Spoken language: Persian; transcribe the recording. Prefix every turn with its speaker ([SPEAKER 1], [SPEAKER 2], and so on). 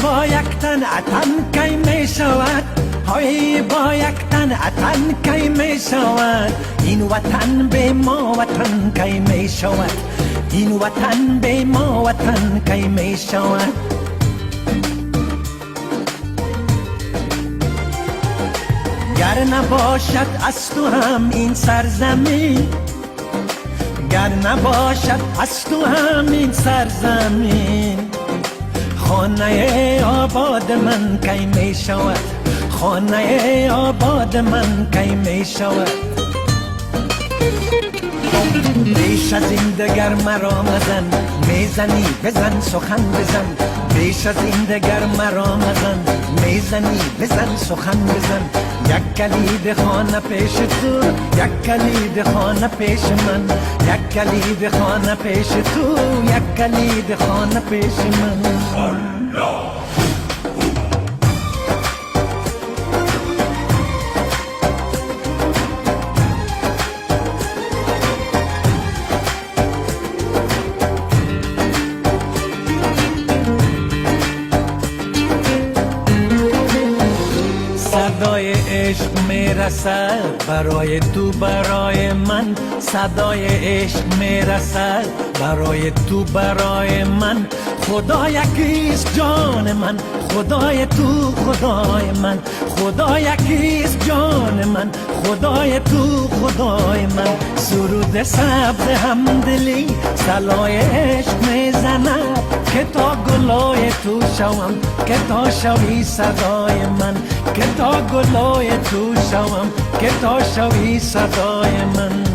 [SPEAKER 1] با یک تن اتن کی می شود های با یک تن اتن کی می شود این وطن به ما وطن کی می شود این وطن به ما وطن کی می شود گر نباشد از تو هم این سرزمین گر نباشد از تو هم این سرزمین خانه آباد من کی می شود خانه آباد من کی می شود بیش از این دگر مرا مزن میزنی بزن سخن بزن بیش از این دگر مرا مزن میزنی بزن سخن بزن یک کلید خانه پیش تو یک کلید خانه پیش من یک کلید خانه پیش تو یک کلید خانه پیش من صدای عشق میرسد برای تو برای من صدای عشق میرسد برای تو برای من خدا یکیست جان من خدای تو خدای من خدا یکیست جان من خدای تو خدای من سرود سبز همدلی صلای عشق میزند که تا گلای تو شوم که تا شوی صدای من که تا گلای تو شوم که تا شوی صدای من